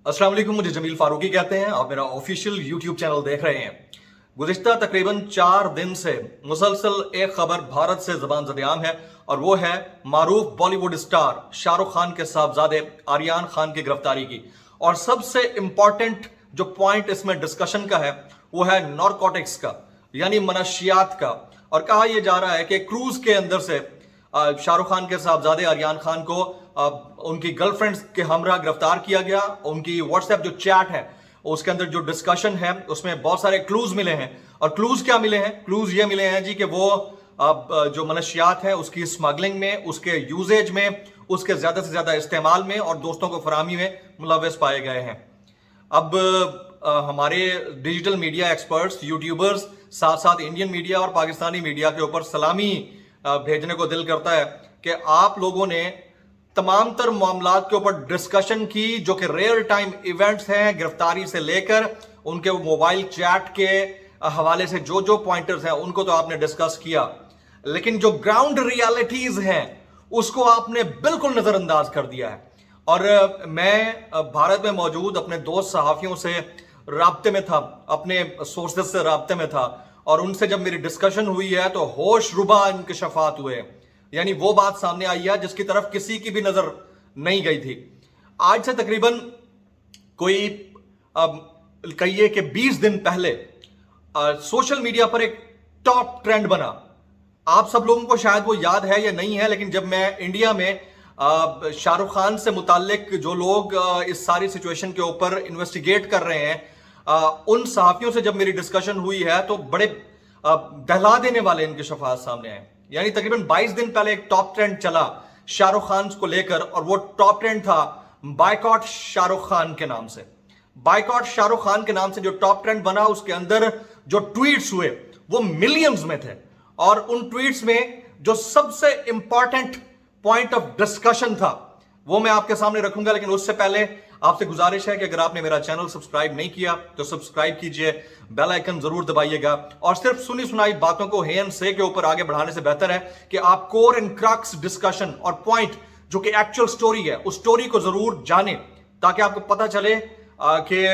अस्सलाम वालेकुम, मुझे जमील फारूकी कहते हैं। आप मेरा ऑफिशियल यूट्यूब चैनल देख रहे हैं। गुज़िश्ता तकरीबन 4 दिन से मुसलसल एक खबर भारत से ज़बान ज़द-ए-आम है और वो है मारूफ बॉलीवुड स्टार शाहरुख खान के साहबजादे आर्यान खान की गिरफ्तारी की। और सबसे इम्पॉर्टेंट जो पॉइंट इसमें डिस्कशन का है वो है नारकोटिक्स का, यानी मनशियात का। और कहा यह जा रहा है कि क्रूज के अंदर से शाहरुख खान के साहबजादे आर्यान खान को उनकी गर्लफ्रेंड्स के हमरा गिरफ्तार किया गया। उनकी व्हाट्सएप जो चैट है उसके अंदर जो डिस्कशन है उसमें बहुत सारे क्लूज मिले हैं। और क्लूज क्या मिले हैं? क्लूज ये मिले हैं जी कि वो जो मनशियात है उसकी स्मगलिंग में, उसके यूजेज में, उसके ज्यादा से ज्यादा इस्तेमाल में और दोस्तों को फराहमी में मुलव्वस पाए गए हैं। अब हमारे डिजिटल मीडिया एक्सपर्ट्स, यूट्यूबर्स, साथ साथ इंडियन मीडिया और पाकिस्तानी मीडिया के ऊपर सलामी भेजने को दिल करता है कि आप लोगों ने तमाम तर मामलात के ऊपर डिस्कशन की जो कि रियल टाइम इवेंट्स हैं, गिरफ्तारी से लेकर उनके मोबाइल चैट के हवाले से जो जो पॉइंटर्स हैं उनको तो आपने डिस्कस किया, लेकिन जो ग्राउंड रियलिटीज हैं उसको आपने बिल्कुल नजरअंदाज कर दिया है। और मैं भारत में मौजूद अपने दोस्त सहाफियों से राब्ते में था, अपने सोर्सेज से राब्ते में था और उनसे जब मेरी डिस्कशन हुई है तो होश रुबा इंकशाफात हुए, यानी वो बात सामने आई है जिसकी तरफ किसी की भी नजर नहीं गई थी। आज से तकरीबन कोई कहिए कि 20 दिन पहले सोशल मीडिया पर एक टॉप ट्रेंड बना। आप सब लोगों को शायद वो याद है या नहीं है, लेकिन जब मैं इंडिया में शाहरुख खान से मुताल्लिक जो लोग इस सारी सिचुएशन के ऊपर इन्वेस्टिगेट कर रहे हैं उन सहाफियों से जब मेरी डिस्कशन हुई है तो बड़े दहला देने वाले इनके शफात सामने आए। यानी तकरीबन 22 दिन पहले एक टॉप ट्रेंड चला शाहरुख खान को लेकर और वो टॉप ट्रेंड था बायकॉट शाहरुख खान के नाम से। बायकॉट शाहरुख खान के नाम से जो टॉप ट्रेंड बना उसके अंदर जो ट्वीट्स हुए वो मिलियंस में थे और उन ट्वीट्स में जो सबसे इंपॉर्टेंट पॉइंट ऑफ डिस्कशन था वो मैं आपके सामने रखूंगा। लेकिन उससे पहले आपसे गुजारिश है कि अगर आपने मेरा चैनल सब्सक्राइब नहीं किया तो सब्सक्राइब कीजिए, बेल आइकन जरूर दबाइएगा। और सिर्फ सुनी सुनाई बातों को हे एंड से के ऊपर आगे बढ़ाने से बेहतर है कि आप कोर एंड क्रक्स डिस्कशन और पॉइंट जो कि एक्चुअल स्टोरी है उस स्टोरी को जरूर जाने, ताकि आपको पता चले कि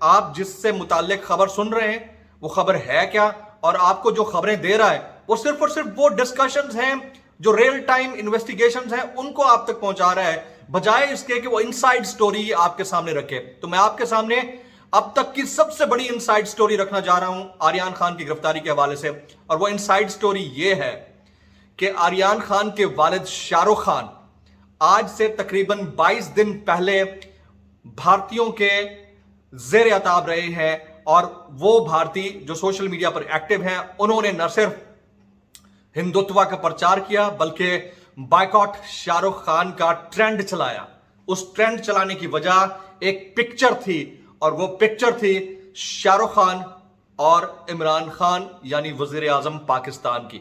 आप जिससे मुताल्लिक खबर सुन रहे हैं वो खबर है क्या, और आपको जो खबरें दे रहा है वो सिर्फ और सिर्फ वो डिस्कशंस हैं जो रियल टाइम इन्वेस्टिगेशंस हैं उनको आप तक पहुंचा रहा है, बजाय इसके कि वो इनसाइड स्टोरी आपके सामने रखे। तो मैं आपके सामने अब तक की सबसे बड़ी इनसाइड स्टोरी रखना जा रहा हूं आर्यान खान की गिरफ्तारी के हवाले से। और वो इनसाइड स्टोरी ये है कि आर्यान खान के वालिद शाहरुख खान आज से तकरीबन 22 दिन पहले भारतीयों के जेर अताब रहे हैं। और वो भारतीय जो सोशल मीडिया पर एक्टिव हैं उन्होंने न सिर्फ हिंदुत्व का प्रचार किया बल्कि बायकॉट शाहरुख खान का ट्रेंड चलाया। उस ट्रेंड चलाने की वजह एक पिक्चर थी और वो पिक्चर थी शाहरुख खान और इमरान खान यानी वजीर आजम पाकिस्तान की।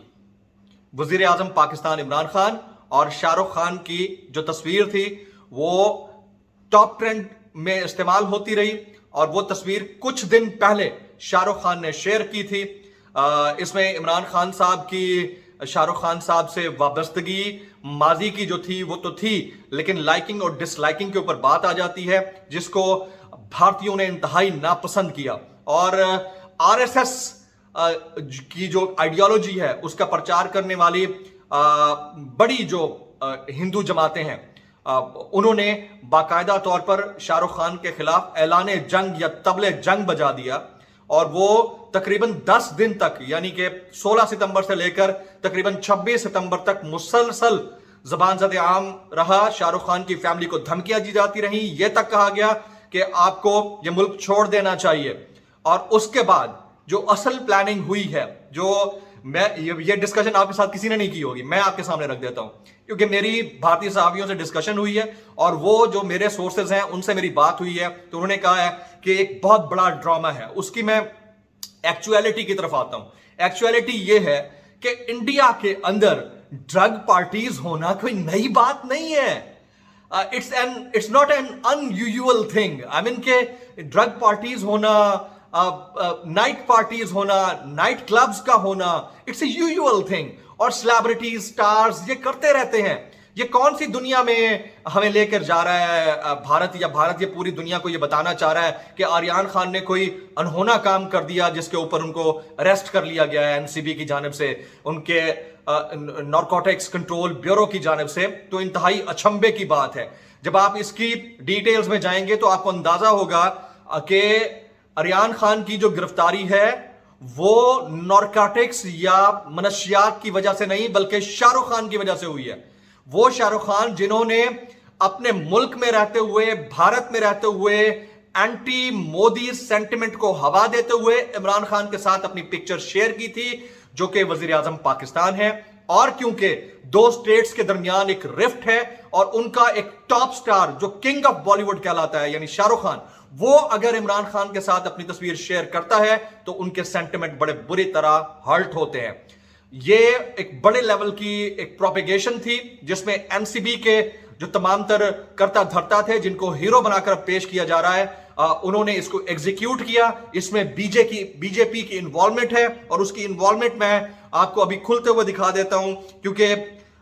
वजीर आजम पाकिस्तान इमरान खान और शाहरुख खान की जो तस्वीर थी वो टॉप ट्रेंड में इस्तेमाल होती रही और वो तस्वीर कुछ दिन पहले शाहरुख खान ने शेयर की थी। इसमें इमरान खान साहब की शाहरुख खान साहब से वाबस्तगी माजी की जो थी वो तो थी, लेकिन लाइकिंग और डिसलाइकिंग के ऊपर बात आ जाती है जिसको भारतीयों ने इंतहाई नापसंद किया। और आरएसएस की जो आइडियोलॉजी है उसका प्रचार करने वाली बड़ी जो हिंदू जमातें हैं उन्होंने बाकायदा तौर पर शाहरुख खान के खिलाफ ऐलान जंग या तबले जंग बजा दिया। और वो तकरीबन 10 दिन तक यानी कि 16 सितंबर से लेकर तकरीबन 26 सितंबर तक मुसलसल ज़बान ज़द-ए-आम रहा। शाहरुख खान की फैमिली को धमकियां दी जाती रही, ये तक कहा गया कि आपको ये मुल्क छोड़ देना चाहिए। और उसके बाद जो असल प्लानिंग हुई है, जो मैं ये डिस्कशन आपके साथ किसी ने नहीं की होगी, मैं आपके सामने रख देता हूं क्योंकि मेरी भारतीय सहाफियों से डिस्कशन हुई है और वो जो मेरे सोर्सेज हैं उनसे मेरी बात हुई है तो उन्होंने कहा है कि एक बहुत बड़ा ड्रामा है। उसकी मैं एक्चुअलिटी की तरफ आता हूं। एक्चुअलिटी ये है कि इंडिया के अंदर ड्रग पार्टीज होना कोई नई बात नहीं है। It's not an unusual thing. I mean के ड्रग पार्टीज होना, नाइट पार्टीज होना, नाइट क्लब्स का होना, इट्स ए यूजुअल थिंग। और सेलिब्रिटीज, स्टार्स ये करते रहते हैं। ये कौन सी दुनिया में हमें लेकर जा रहा है भारत, या भारत ये पूरी दुनिया को ये बताना चाह रहा है कि आर्यन खान ने कोई अनहोना काम कर दिया जिसके ऊपर उनको अरेस्ट कर लिया गया है एनसीबी की जानिब से, उनके नारकोटिक्स कंट्रोल ब्यूरो की जानिब से। तो इंतहाई अचंभे की बात है। जब आप इसकी डिटेल्स में जाएंगे तो आपको अंदाजा होगा कि आर्यन खान की जो गिरफ्तारी है वो नारकोटिक्स या मनशियात की वजह से नहीं बल्कि शाहरुख खान की वजह से हुई है। वो शाहरुख खान जिन्होंने अपने मुल्क में रहते हुए, भारत में रहते हुए एंटी मोदी सेंटिमेंट को हवा देते हुए इमरान खान के साथ अपनी पिक्चर शेयर की थी, जो कि वजीर आजम पाकिस्तान है। और क्योंकि दो स्टेट्स के दरमियान एक रिफ्ट है और उनका एक टॉप स्टार जो किंग ऑफ बॉलीवुड कहलाता है यानी शाहरुख खान, वो अगर इमरान खान के साथ अपनी तस्वीर शेयर करता है तो उनके सेंटिमेंट बड़े बुरी तरह हर्ट होते हैं। ये एक बड़े लेवल की एक प्रोपेगेशन थी जिसमें एनसीबी के जो तमाम तर करता धरता थे जिनको हीरो बनाकर पेश किया जा रहा है, उन्होंने इसको एग्जीक्यूट किया। इसमें बीजेपी की इन्वॉल्वमेंट है और उसकी इन्वॉल्वमेंट मैं आपको अभी खुलते हुए दिखा देता हूं, क्योंकि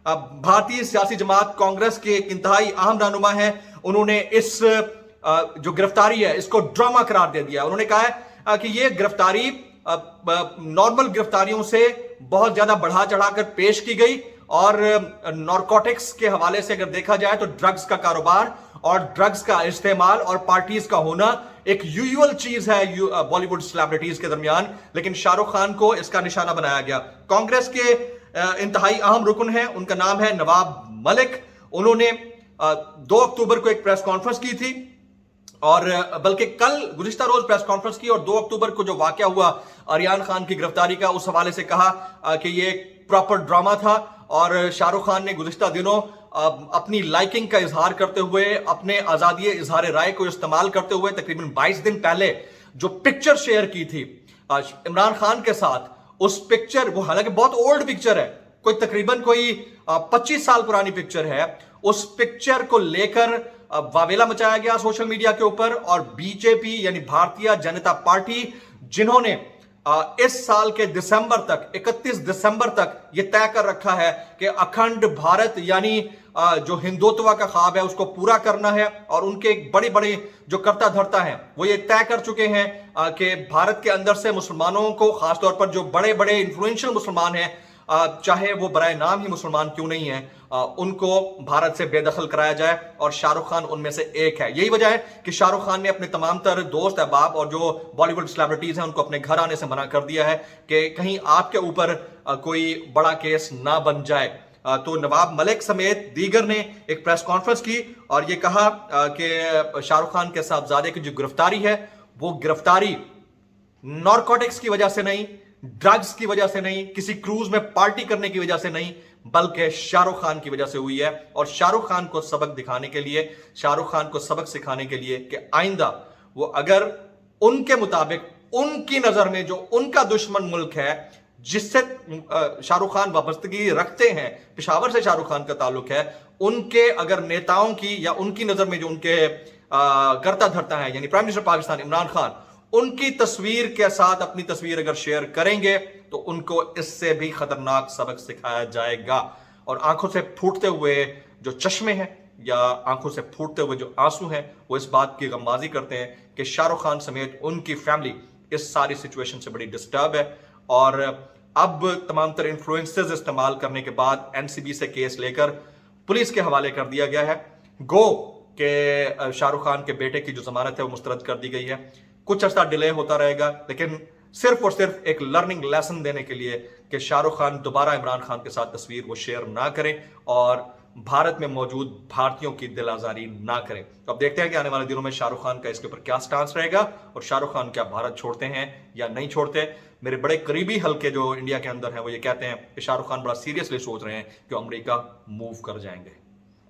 भारतीय सियासी जमात कांग्रेस के एक इंतहाई अहम रहनुमा है। उन्होंने इस जो गिरफ्तारी है इसको ड्रामा करार दे दिया। उन्होंने कहा है कि यह गिरफ्तारी नॉर्मल गिरफ्तारियों से बहुत ज्यादा बढ़ा चढ़ाकर पेश की गई और नारकोटिक्स के हवाले से अगर देखा जाए तो ड्रग्स का कारोबार और ड्रग्स का इस्तेमाल और पार्टीज का होना एक यूजुअल चीज है बॉलीवुड सेलिब्रिटीज के दरमियान, लेकिन शाहरुख खान को इसका निशाना बनाया गया। कांग्रेस के इंतहाई अहम रुकन है, उनका नाम है नवाब मलिक। उन्होंने 2 अक्टूबर को एक प्रेस कॉन्फ्रेंस की थी और बल्कि कल गुज़िश्ता रोज प्रेस कॉन्फ्रेंस की, और 2 अक्टूबर को जो वाकया हुआ आर्यन खान की गिरफ्तारी का, उस हवाले से कहा कि ये एक प्रॉपर ड्रामा था। और शाहरुख खान ने गुज़िश्ता दिनों अपनी लाइकिंग का इजहार करते हुए, अपने आजादी इजहार राय को इस्तेमाल करते हुए तकरीबन 22 दिन पहले जो पिक्चर शेयर की थी इमरान खान के साथ, उस पिक्चर, वो हालांकि बहुत ओल्ड पिक्चर है, कोई तकरीबन कोई 25 साल पुरानी पिक्चर है, उस पिक्चर को लेकर वावेला मचाया गया सोशल मीडिया के ऊपर। और बीजेपी यानी भारतीय जनता पार्टी, जिन्होंने इस साल के दिसंबर तक, 31 दिसंबर तक यह तय कर रखा है कि अखंड भारत यानी जो हिंदुत्व का ख्वाब है उसको पूरा करना है, और उनके बड़े बड़े जो करता धरता है वो ये तय कर चुके हैं कि भारत के अंदर से मुसलमानों को, खासतौर पर जो बड़े बड़े इन्फ्लुएंशियल मुसलमान हैं, चाहे वो बराए नाम ही मुसलमान क्यों नहीं है, उनको भारत से बेदखल कराया जाए, और शाहरुख खान उनमें से एक है। यही वजह है कि शाहरुख खान ने अपने तमाम तर दोस्त अहबाब और जो बॉलीवुड सेलिब्रिटीज हैं उनको अपने घर आने से मना कर दिया है कि कहीं आपके ऊपर कोई बड़ा केस ना बन जाए। तो नवाब मलिक समेत दीगर ने एक प्रेस कॉन्फ्रेंस की और ये कहा कि शाहरुख खान के साहबजादे की जो गिरफ्तारी है वो गिरफ्तारी नारकोटिक्स की वजह से नहीं, ड्रग्स की वजह से नहीं, किसी क्रूज में पार्टी करने की वजह से नहीं, बल्कि शाहरुख खान की वजह से हुई है। और शाहरुख खान को सबक दिखाने के लिए, शाहरुख खान को सबक सिखाने के लिए कि आइंदा वो अगर उनके मुताबिक, उनकी नजर में जो उनका दुश्मन मुल्क है जिससे शाहरुख खान वाबस्तगी रखते हैं, पेशावर से शाहरुख खान का ताल्लुक है, उनके अगर नेताओं की या उनकी नजर में जो उनके करता धरता है यानी प्राइम मिनिस्टर पाकिस्तान इमरान खान, उनकी तस्वीर के साथ अपनी तस्वीर अगर शेयर करेंगे तो उनको इससे भी खतरनाक सबक सिखाया जाएगा। और आंखों से फूटते हुए जो चश्मे हैं या आंखों से फूटते हुए जो आंसू हैं वो इस बात की गमबाजी करते हैं कि शाहरुख खान समेत उनकी फैमिली इस सारी सिचुएशन से बड़ी डिस्टर्ब है। और अब तमाम तरह इन्फ्लुएंसेस इस्तेमाल करने के बाद एनसीबी से केस लेकर पुलिस के हवाले कर दिया गया है। गो के शाहरुख खान के बेटे की जो जमानत है वो मुस्तरद कर दी गई है। कुछ अर्सा डिले होता रहेगा, लेकिन सिर्फ और सिर्फ एक लर्निंग लेसन देने के लिए कि शाहरुख खान दोबारा इमरान खान के साथ तस्वीर वो शेयर ना करें और भारत में मौजूद भारतीयों की दिल आजारी ना करें। तो अब देखते हैं कि आने वाले दिनों में शाहरुख खान का इसके ऊपर क्या स्टांस रहेगा और शाहरुख खान क्या भारत छोड़ते हैं या नहीं छोड़ते। मेरे बड़े करीबी हल्के जो इंडिया के अंदर हैं वो ये कहते हैं कि शाहरुख खान बड़ा सीरियसली सोच रहे हैं कि अमेरिका मूव कर जाएंगे।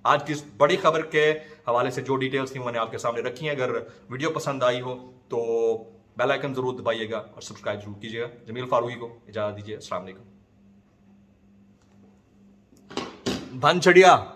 आज की इस बड़ी खबर के हवाले से जो डिटेल्स थी मैंने आपके सामने रखी हैं। अगर वीडियो पसंद आई हो तो बेल आइकन जरूर दबाइएगा और सब्सक्राइब जरूर कीजिएगा। जमील फारूकी को इजाजत दीजिए। अस्सलाम वालेकुम। भन चढ़िया।